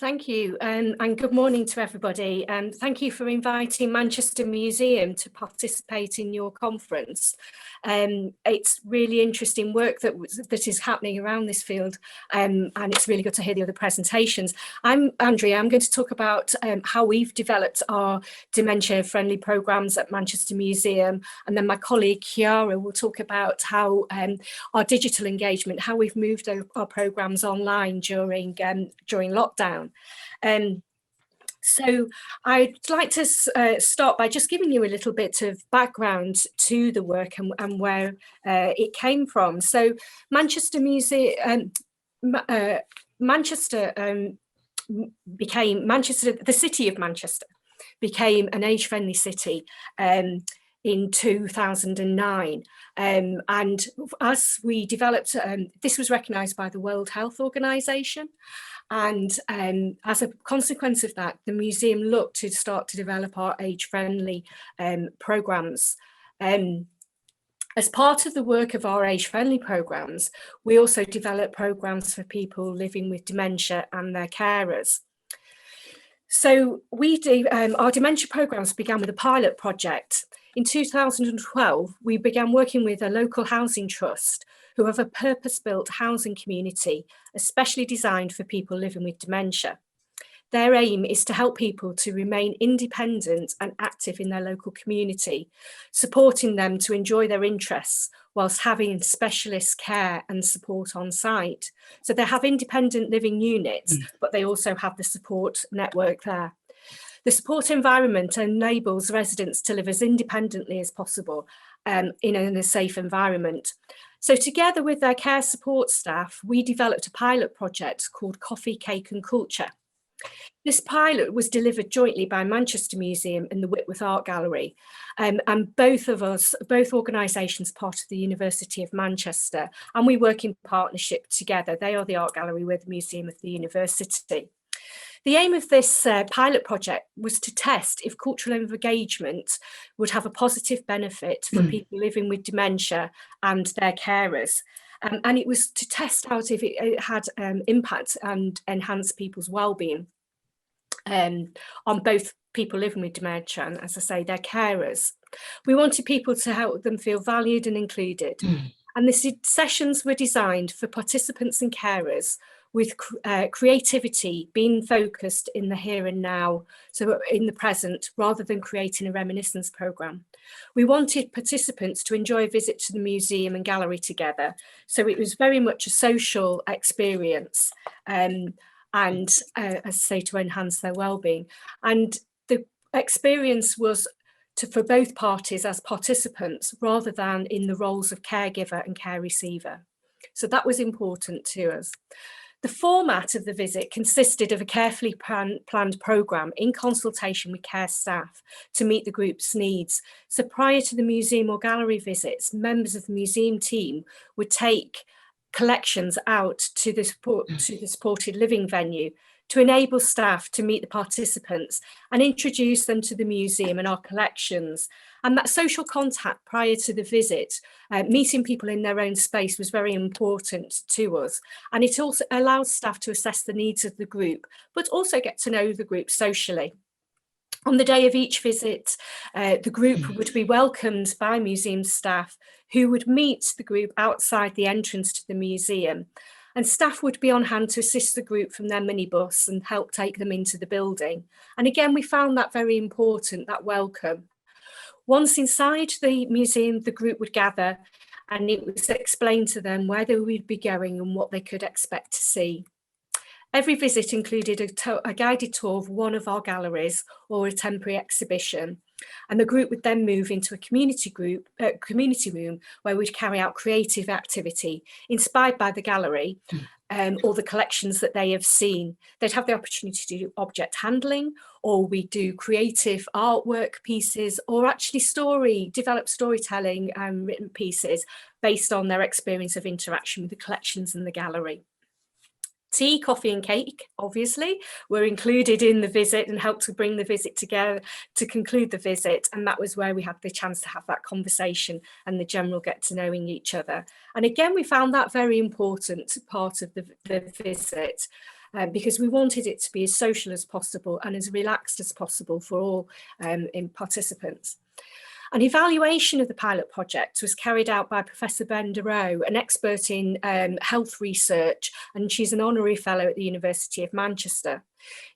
Thank you, and good morning to everybody. Thank you for inviting Manchester Museum to participate in your conference. It's really interesting work that is happening around this field, and it's really good to hear the other presentations. I'm Andrea. I'm going to talk about how we've developed our dementia-friendly programmes at Manchester Museum, and then my colleague Chiara will talk about how our digital engagement, how we've moved our programmes online during lockdown. So I'd like to start by just giving you a little bit of background to the work and where it came from. So Manchester Museum, the city of Manchester became an age-friendly city in 2009, and as we developed, this was recognised by the World Health Organization. And as a consequence of that, the museum looked to start to develop our age-friendly programmes. As part of the work of our age-friendly programmes, we also develop programmes for people living with dementia and their carers. So our dementia programmes began with a pilot project. In 2012, we began working with a local housing trust who have a purpose-built housing community, especially designed for people living with dementia. Their aim is to help people to remain independent and active in their local community, supporting them to enjoy their interests whilst having specialist care and support on site. So they have independent living units, but they also have the support network there. The support environment enables residents to live as independently as possible in a safe environment. So together with their care support staff, we developed a pilot project called Coffee, Cake and Culture. This pilot was delivered jointly by Manchester Museum and the Whitworth Art Gallery, and both organisations part of the University of Manchester, and we work in partnership together. They are the art gallery, we're the museum of the university. The aim of this pilot project was to test if cultural engagement would have a positive benefit for people living with dementia and their carers. And it was to test out if it had impact and enhance people's well-being on both people living with dementia and, as I say, their carers. We wanted people to help them feel valued and included. And the sessions were designed for participants and carers with creativity being focused in the here and now, so in the present, rather than creating a reminiscence programme. We wanted participants to enjoy a visit to the museum and gallery together, so it was very much a social experience, and as I say, to enhance their well-being. And the experience was for both parties as participants, rather than in the roles of caregiver and care receiver. So that was important to us. The format of the visit consisted of a carefully planned programme in consultation with care staff to meet the group's needs. So prior to the museum or gallery visits, members of the museum team would take collections out to the supported living venue to enable staff to meet the participants and introduce them to the museum and our collections. And that social contact prior to the visit, meeting people in their own space, was very important to us. And it also allows staff to assess the needs of the group, but also get to know the group socially. On the day of each visit, the group would be welcomed by museum staff who would meet the group outside the entrance to the museum. And staff would be on hand to assist the group from their minibus and help take them into the building. And again, we found that very important, that welcome. Once inside the museum, the group would gather and it was explained to them where they would be going and what they could expect to see. Every visit included a guided tour of one of our galleries or a temporary exhibition. And the group would then move into a community room where we'd carry out creative activity inspired by the gallery or the collections that they have seen. They'd have the opportunity to do object handling, or we do creative artwork pieces, or actually develop storytelling and written pieces based on their experience of interaction with the collections in the gallery. Tea, coffee and cake, obviously, were included in the visit and helped to bring the visit together to conclude the visit. And that was where we had the chance to have that conversation and the general get to knowing each other. And again, we found that very important part of the visit. because we wanted it to be as social as possible and as relaxed as possible for all participants. An evaluation of the pilot project was carried out by Professor Brenda Rowe, an expert in health research, and she's an honorary fellow at the University of Manchester.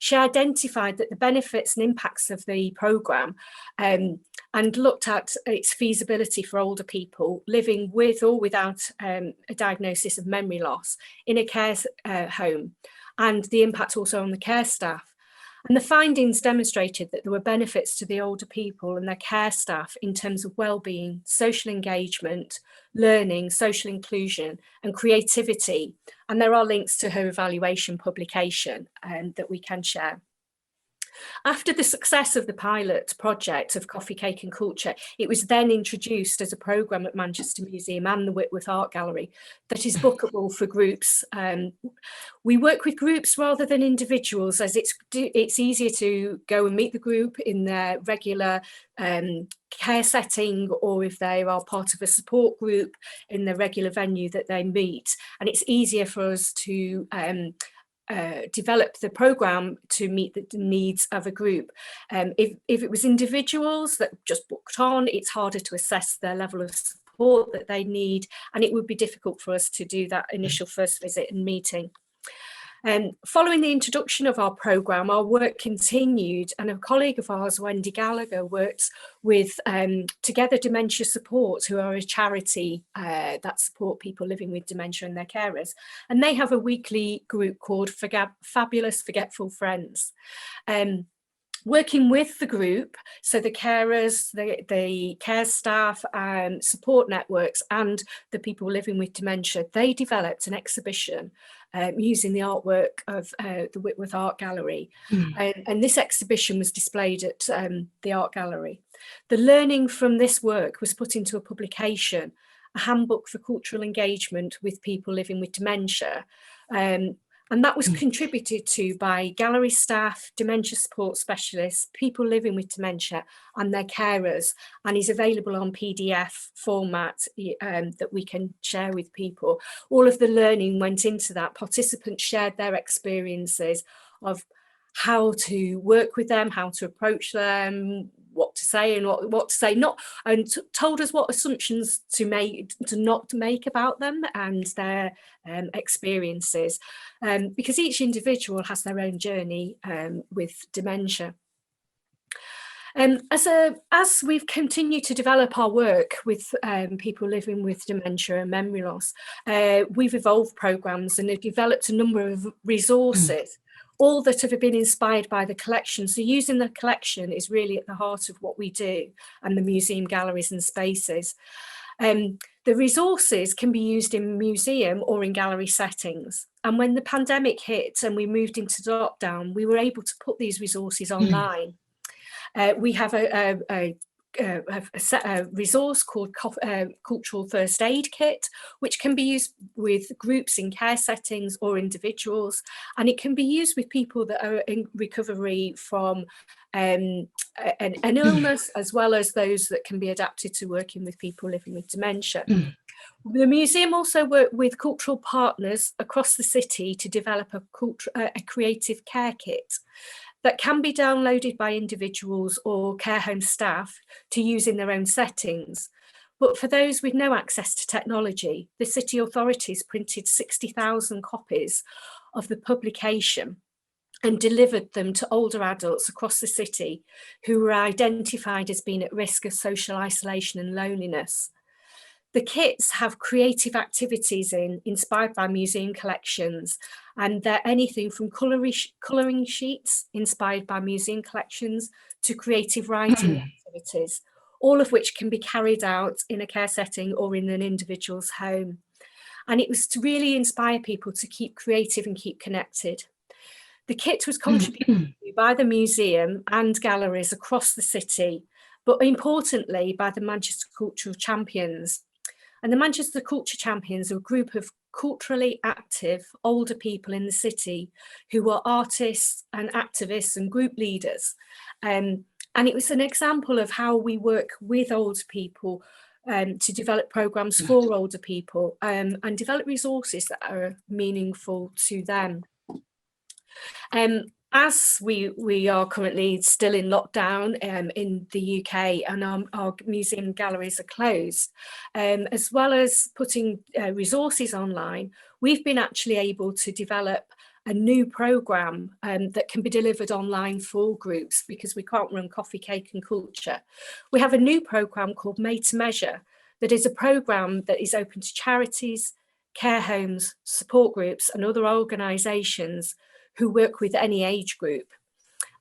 She identified that the benefits and impacts of the programme and looked at its feasibility for older people living with or without a diagnosis of memory loss in a care home, and the impact also on the care staff. And the findings demonstrated that there were benefits to the older people and their care staff in terms of well-being, social engagement, learning, social inclusion and creativity. And there are links to her evaluation publication that we can share. After the success of the pilot project of Coffee, Cake and Culture, it was then introduced as a programme at Manchester Museum and the Whitworth Art Gallery that is bookable for groups. We work with groups rather than individuals, as it's easier to go and meet the group in their regular care setting, or if they are part of a support group in the regular venue that they meet. And it's easier for us to develop the programme to meet the needs of a group. If it was individuals that just booked on, it's harder to assess their level of support that they need, and it would be difficult for us to do that initial first visit and meeting. Following the introduction of our programme, our work continued, and a colleague of ours, Wendy Gallagher, worked with Together Dementia Support, who are a charity that support people living with dementia and their carers. And they have a weekly group called Fabulous Forgetful Friends. Working with the group, so the carers, the care staff, support networks and the people living with dementia, they developed an exhibition using the artwork of the Whitworth Art Gallery. And this exhibition was displayed at the Art Gallery. The learning from this work was put into a publication, a handbook for cultural engagement with people living with dementia. And that was contributed to by gallery staff, dementia support specialists, people living with dementia and their carers, and is available on PDF format that we can share with people. All of the learning went into that. Participants shared their experiences of how to work with them, how to approach them, what to say and what to say not, and told us what assumptions to not make about them and their experiences, because each individual has their own journey with dementia. As we've continued to develop our work with people living with dementia and memory loss, we've evolved programmes and have developed a number of resources, all that have been inspired by the collection. So using the collection is really at the heart of what we do, and the museum galleries and spaces. The resources can be used in museum or in gallery settings. And when the pandemic hit and we moved into lockdown, we were able to put these resources online. We have a resource called Cultural First Aid Kit, which can be used with groups in care settings or individuals, and it can be used with people that are in recovery from an illness, as well as those that can be adapted to working with people living with dementia. The museum also worked with cultural partners across the city to develop a creative care kit that can be downloaded by individuals or care home staff to use in their own settings. But for those with no access to technology, the city authorities printed 60,000 copies of the publication and delivered them to older adults across the city who were identified as being at risk of social isolation and loneliness. The kits have creative activities inspired by museum collections, and they're anything from colouring sheets inspired by museum collections to creative writing activities, all of which can be carried out in a care setting or in an individual's home. And it was to really inspire people to keep creative and keep connected. The kit was contributed to by the museum and galleries across the city, but importantly by the Manchester Cultural Champions. And the Manchester Culture Champions are a group of culturally active older people in the city who are artists and activists and group leaders. And it was an example of how we work with older people to develop programmes for older people and develop resources that are meaningful to them. As we are currently still in lockdown in the UK, and our museum galleries are closed, as well as putting resources online, we've been actually able to develop a new programme that can be delivered online for groups, because we can't run coffee, cake and culture. We have a new programme called Made to Measure, that is a programme that is open to charities, care homes, support groups and other organisations who work with any age group.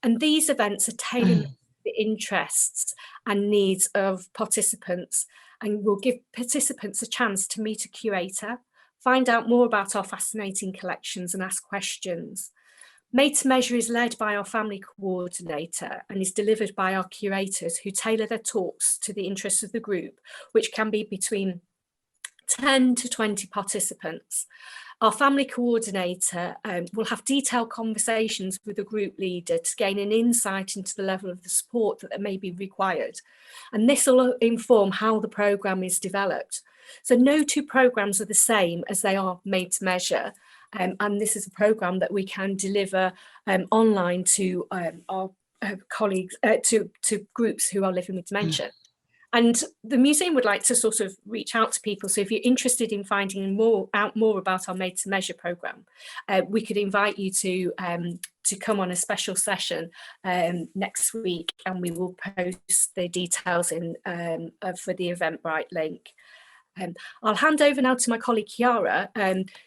And these events are tailored to the interests and needs of participants, and will give participants a chance to meet a curator, find out more about our fascinating collections and ask questions. Made to Measure is led by our family coordinator and is delivered by our curators, who tailor their talks to the interests of the group, which can be between 10 to 20 participants. Our family coordinator will have detailed conversations with the group leader to gain an insight into the level of the support that may be required. And this will inform how the programme is developed. So no two programmes are the same, as they are made to measure. And this is a programme that we can deliver online to our colleagues, to groups who are living with dementia. And the museum would like to sort of reach out to people. So if you're interested in finding out more about our Made to Measure programme, we could invite you to come on a special session next week, and we will post the details in for the Eventbrite link. I'll hand over now to my colleague Chiara,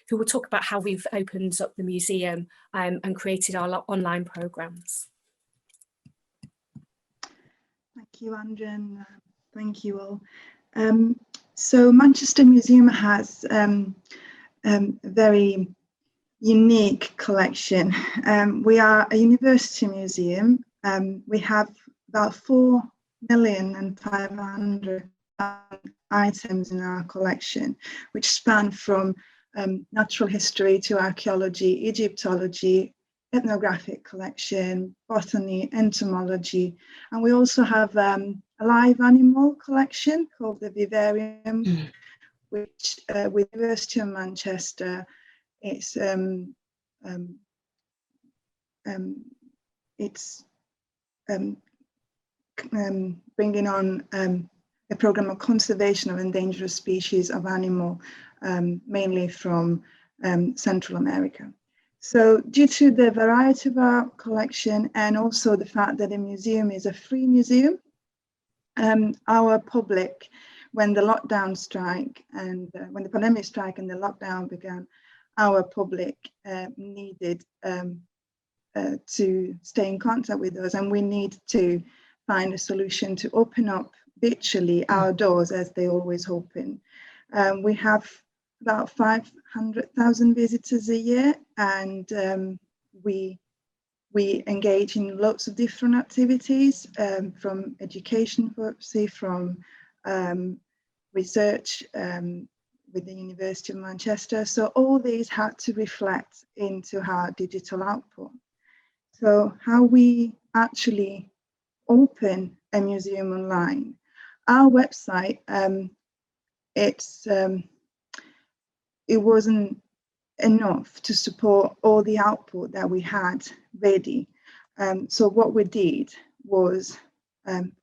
who will talk about how we've opened up the museum and created our online programmes. Thank you, Andrea. Thank you all. So Manchester Museum has a very unique collection. We are a university museum. We have about 4,500,000 items in our collection, which span from natural history to archaeology, Egyptology, ethnographic collection, botany, entomology, and we also have a live animal collection called the Vivarium, which with the University of Manchester, it's bringing on a program of conservation of endangered species of animal, mainly from Central America. So due to the variety of our collection, and also the fact that the museum is a free museum, our public, when the lockdown strike and when the pandemic strike and the lockdown began, our public needed to stay in contact with us, and we need to find a solution to open up virtually our doors as they always open. We have about 500,000 visitors a year, and we engage in lots of different activities, from education purposes, from research with the University of Manchester. So all these had to reflect into our digital output. So how we actually open a museum online. Our website, it wasn't enough to support all the output that we had ready. So what we did was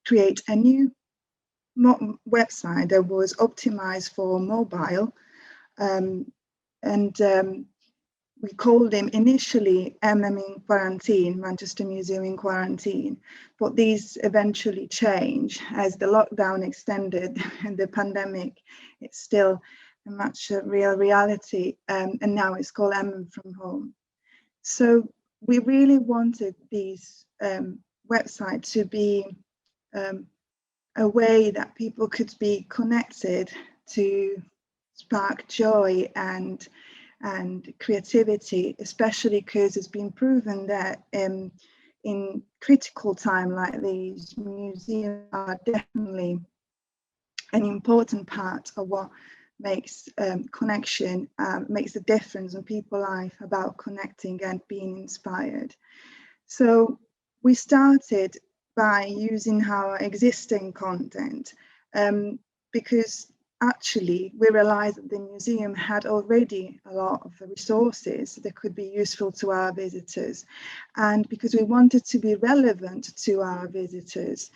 create a new website that was optimized for mobile, and we called him initially in Quarantine, Manchester Museum in Quarantine, but these eventually changed as the lockdown extended and the pandemic, it's still a much real reality, and now it's called from Home. So we really wanted these websites to be a way that people could be connected to spark joy and creativity, especially because it's been proven that in critical time like these, museums are definitely an important part of what makes connection, makes a difference in people's life about connecting and being inspired. So we started by using our existing content, because actually we realized that the museum had already a lot of resources that could be useful to our visitors. And because we wanted to be relevant to our visitors,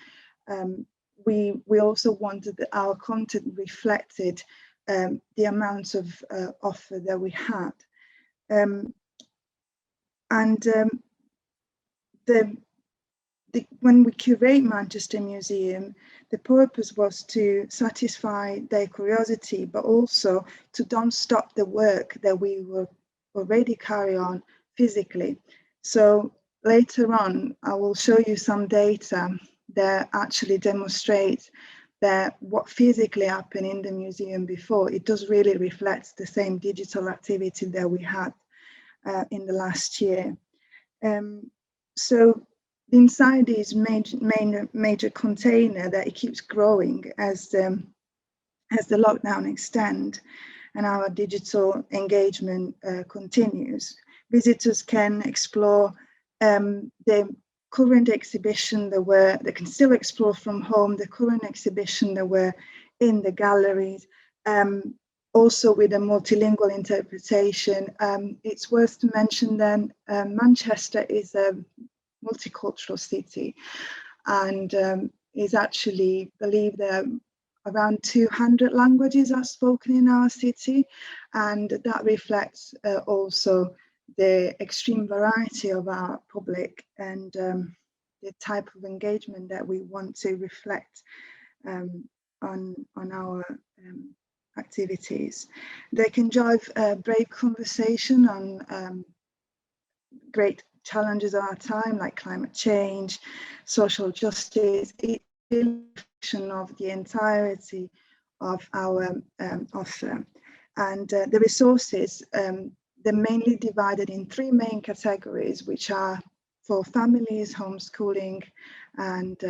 we also wanted that our content reflected the amount of offer that we had. When we curate Manchester Museum, the purpose was to satisfy their curiosity, but also to don't stop the work that we were already carry on physically. So later on, I will show you some data that actually demonstrate that what physically happened in the museum before, it does really reflect the same digital activity that we had in the last year. So inside this major container that it keeps growing as the lockdown extends and our digital engagement continues. Visitors can explore the current exhibition they can still explore from home, the current exhibition that were in the galleries, also with a multilingual interpretation. It's worth to mention then Manchester is a multicultural city, and is actually believed that around 200 languages are spoken in our city, and that reflects also the extreme variety of our public and the type of engagement that we want to reflect on our activities. They can drive a brave conversation on great challenges of our time, like climate change, social justice. It's a reflection of the entirety of our offer. And the resources, they're mainly divided in three main categories, which are for families, homeschooling, and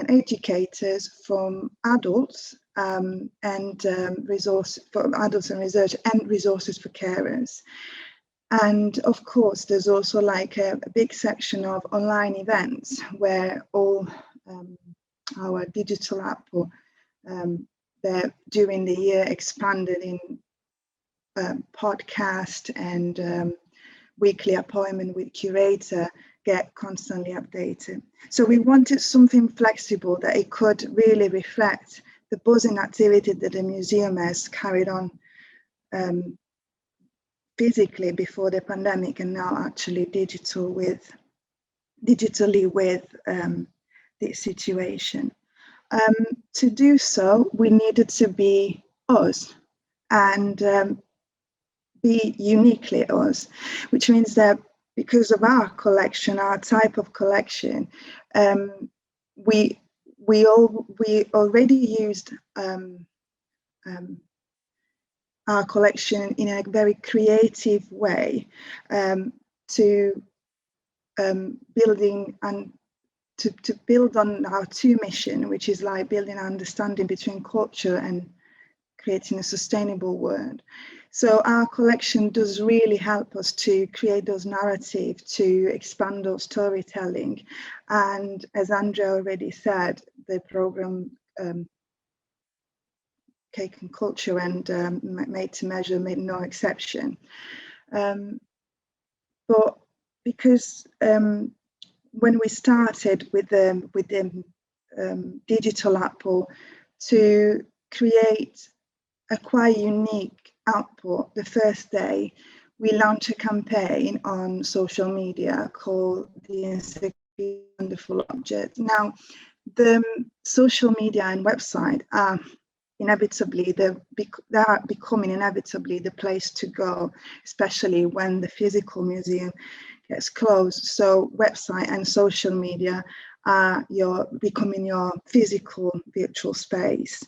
educators, from adults, and resource for adults and research, and resources for carers. And of course, there's also like a big section of online events where all our digital output that during the year expanded in podcast and weekly appointment with curator get constantly updated. So we wanted something flexible that it could really reflect the buzzing activity that the museum has carried on physically before the pandemic, and now actually digitally with this situation. To do so, we needed to be us and be uniquely us, which means that because of our collection, our type of collection, we already used our collection in a very creative way to building and to build on our two mission, which is like building understanding between culture and creating a sustainable world. So our collection does really help us to create those narratives, to expand those storytelling. And as Andrea already said, the program Cake and Culture and Made to Measure made no exception. But because when we started with the digital output to create a quite unique output, the first day we launched a campaign on social media called the Encyclopedia of Wonderful Objects. Now, the social media and website are inevitably, they are becoming inevitably the place to go, especially when the physical museum gets closed. So website and social media are becoming your physical virtual space.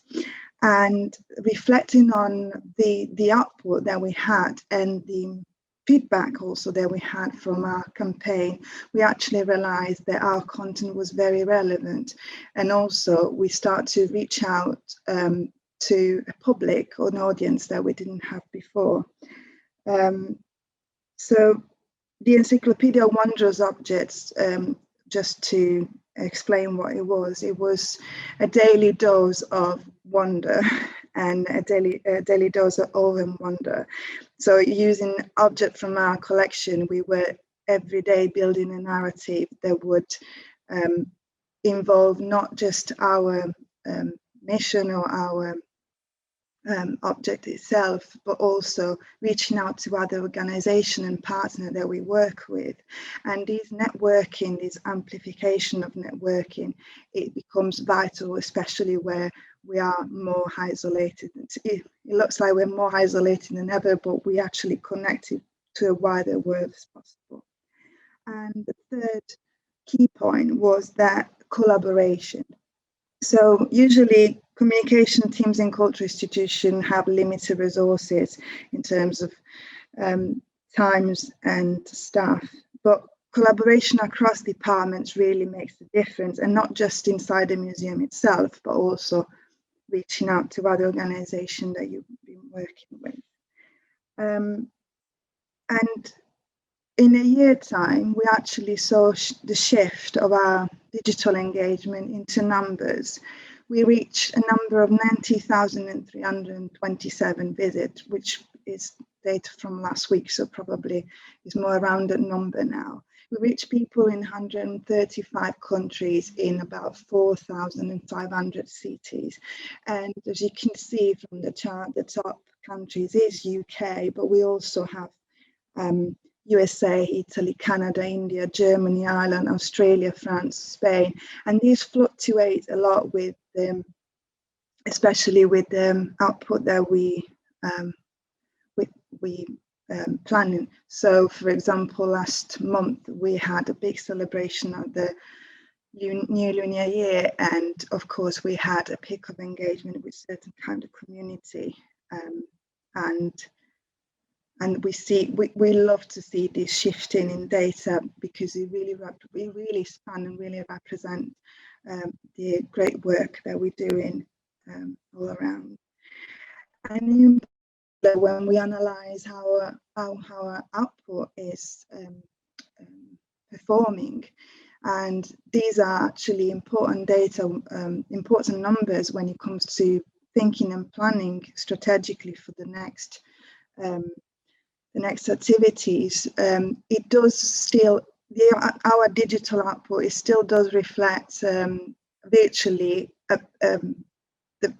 And reflecting on the output that we had and the feedback also that we had from our campaign, we actually realized that our content was very relevant. And also we start to reach out to a public or an audience that we didn't have before. So the Encyclopedia of Wondrous Objects, just to explain what it was a daily dose of wonder and a daily dose of awe and wonder. So using objects from our collection, we were every day building a narrative that would involve not just our mission or our object itself, but also reaching out to other organizations and partners that we work with. And this networking, this amplification of networking, it becomes vital, especially where we are more isolated. It looks like we're more isolated than ever, but we actually connected to a wider world as possible. And the third key point was that collaboration. So usually communication teams in cultural institutions have limited resources in terms of times and staff, but collaboration across departments really makes a difference, and not just inside the museum itself, but also reaching out to other organizations that you've been working with. And in a year's time, we actually saw the shift of our digital engagement into numbers. We reached a number of 90,327 visits, which is data from last week, so probably is more around that number now. We reached people in 135 countries in about 4,500 cities. And as you can see from the chart, the top countries is UK, but we also have USA, Italy, Canada, India, Germany, Ireland, Australia, France, Spain, and these fluctuate a lot with especially with the output that we planning. So, for example, last month we had a big celebration of the new lunar year, and of course we had a peak of engagement with certain kind of community, and we love to see this shifting in data, because we really span and really represent the great work that we're doing all around. And when we analyze how our output is performing, and these are actually important data, important numbers when it comes to thinking and planning strategically for the next activities. It does still, our digital output, it still does reflect virtually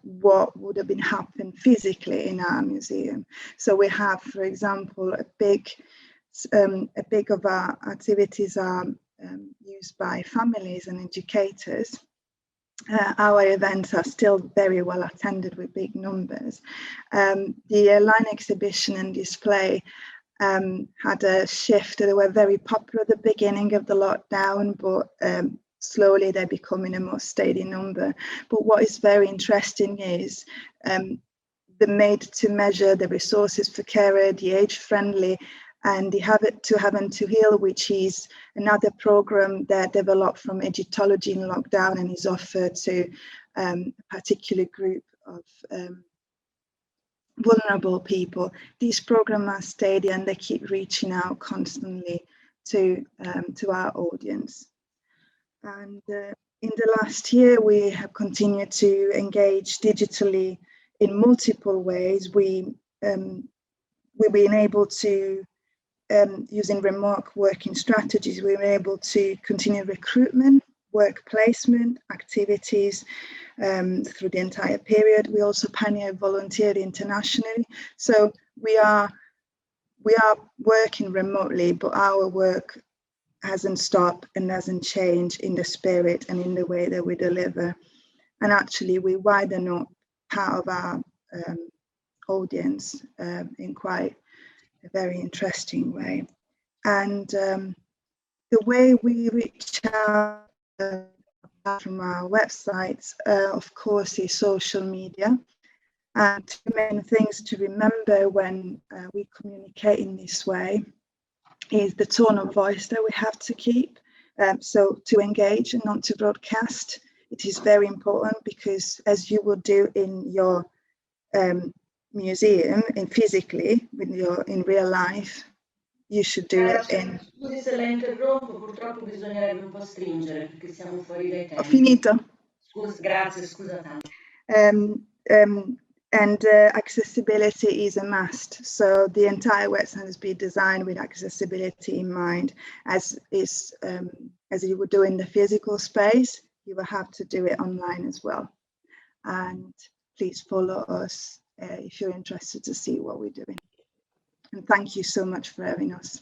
what would have been happened physically in our museum. So we have, for example, a big of our activities are used by families and educators. Our events are still very well attended with big numbers. The line exhibition and display had a shift. They were very popular at the beginning of the lockdown, but slowly they're becoming a more steady number. But what is very interesting is the made to measure, the resources for carer, the age friendly, and the Habit to Have and to Heal, which is another program that developed from Egyptology in lockdown and is offered to a particular group of vulnerable people. These programs are steady and they keep reaching out constantly to our audience. And in the last year, we have continued to engage digitally in multiple ways. We've been able to, using remote working strategies, we were able to continue recruitment, work placement, activities through the entire period. We also pioneered volunteered internationally. So we are working remotely, but our work hasn't stopped and hasn't changed in the spirit and in the way that we deliver. And actually we widen up part of our audience in quite a very interesting way. And the way we reach out from our websites, of course, is social media. And two main things to remember when we communicate in this way is the tone of voice that we have to keep. So to engage and not to broadcast, it is very important, because as you would do in your museum, in physically, in real life, you should do it in... Scusi se la interrompo, purtroppo bisognerebbe un po' stringere perché siamo fuori dai tempi. Ho finito. Grazie, scusa tanto. And accessibility is a must. So the entire website has been designed with accessibility in mind, as you would do in the physical space, you will have to do it online as well. And please follow us if you're interested to see what we're doing. And thank you so much for having us.